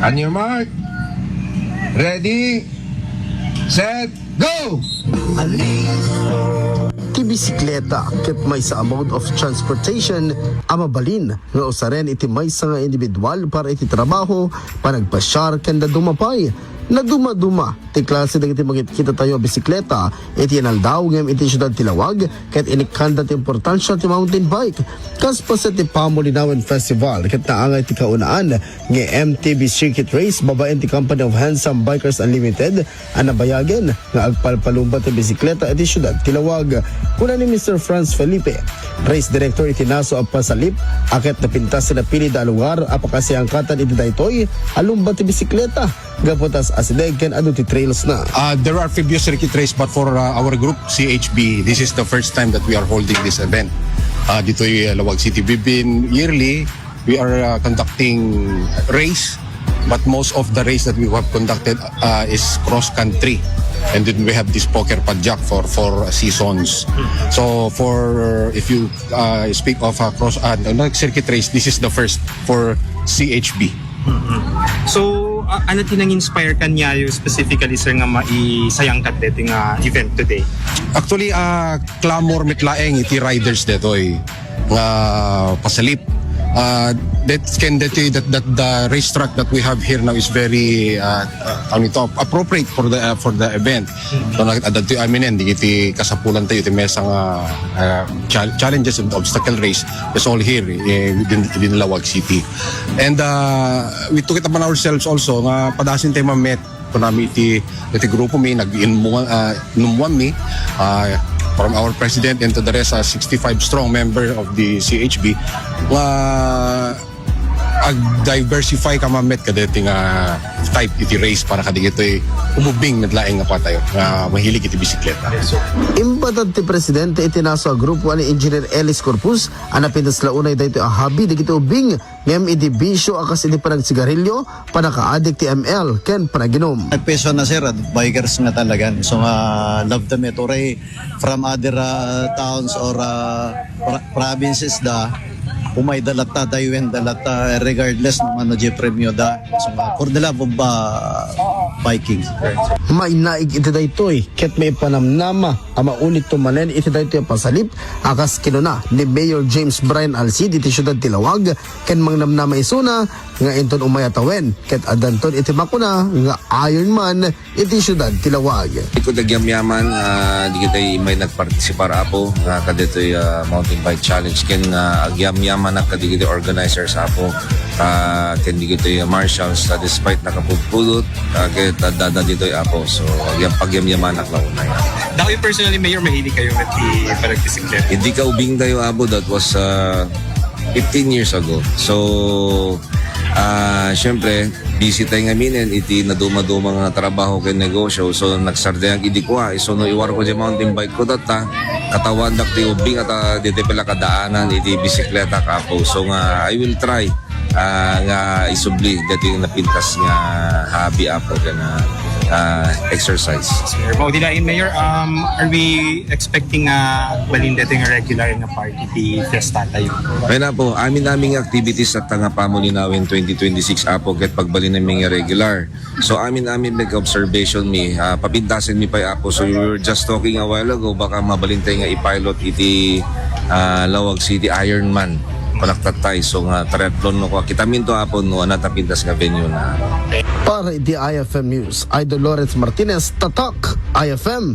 On your mark. Ready, set, go! Ti bisikleta ket may sa mode of transportation ang mabalin nga usaren iti may sa nga individual para iti trabaho panagpasyar kanda dumapay na duma-duma ti klase dagiti magkita tayo bisikleta iti naldaw ngem iti syudad Tilawag ket inikanda ti importansya ti mountain bike kas pa sa ti Pamolinawan Festival ket naangay ti kaunaan nga MTB Circuit Race babaen ti Company of Handsome Bikers Unlimited ang nabayagen nga agpalpalumba ti bisikleta iti syudad Tilawag kuna ni Mr. Franz Felipe race director iti naso ang pasalip aket napintas na pili da lugar apakasiangkatan iti daytoy alumba ti bisikleta gapotas asideg ken adu ti trails na. There are previous circuit race but for our group CHB this is the first time that we are holding this event dito yung Lawag City. We've been yearly we are conducting race but most of the race that we have conducted is cross country and then we have this poker padjak for 4 seasons. So for if you speak of cross circuit race this is the first for CHB. So ano tinang-inspire kanyayo specifically sir nga maisayang kat dito nga event today? Actually, clamor mitlaeng iti riders detoy nga pasalip. That the racetrack that we have here now is very appropriate for the event. So nakita aminen di iti kasapulan tayo iti mesa nga challenges and obstacle race is all here within Lawag City. And we took it upon ourselves also nga padasin tayo mamet kunami iti grupo mi nag-inumuan mi from our president and to the rest 65 strong member of the CHB ag-diversify ka mamet kadeti nga type iti race para kadigito umubing medlaeng nga patayo nga mahilig iti bisikleta. Imbatad ti presidente iti naso a grupo ni Engineer Ellis Corpus anapintas launay dayto a habi digiti ubing ngem iti bisyo akas iti panagsigarilyo panakaadik ti ML ken panaginom. Nagpeso na sir bikers nga talaga so love them ito from other towns or provinces da umay dalata daywen dalata regardless naman no premyo da so for the love of biking. May naig iti daytoy ket may panamnama ama unit tumanen iti daytoy pasalip akas kinuna ni Mayor James Brian Alcid iti syudad Tilawag ken mangnamnama isuna nga inton umayatawen ket adanton iti makuna nga Ironman iti syudad Tilawag. Iko dagyam-yaman di kita may nagpartisipar apo nga kadetoy mountain bike challenge ken agyam-yaman na kadigiti organizers apo ken digitoy marshals despite nakapupulot ket dada ditoy apo so pagyam-yaman nak launay. Dahil personally mayor mahilig kayo with the panagbisiklet. Hindi ka ubing tayo abo that was 15 years ago. So syempre busy tayo nga minen iti naduma-duma nga trabaho ken negosyo so nagsardayang idikwa so no iwar ko di mountain bike ko data katawan dak ti ubing at dito pala kadaanan iti bisikleta kapo so nga I will try nga isubli dati yung napintas nga hobby apo kana exercise. About dilain mayor are we expecting balin dito nga regular nga party di fiesta tayo? May na po, aming activities at nga Pamolinawin 2026 apo ket pagbalin naming regular. So amin nag-observation mi, papintasin mi pa apo. So we were just talking a while ago, baka mabalin tayo nga i-pilot iti Lawag City Ironman. Palaktat tayo. So nga triathlon no ko. Kita minto apo no natapintas nga venue na. Para iti IFM News, Idol Lawrence Martinez, Tatak, IFM.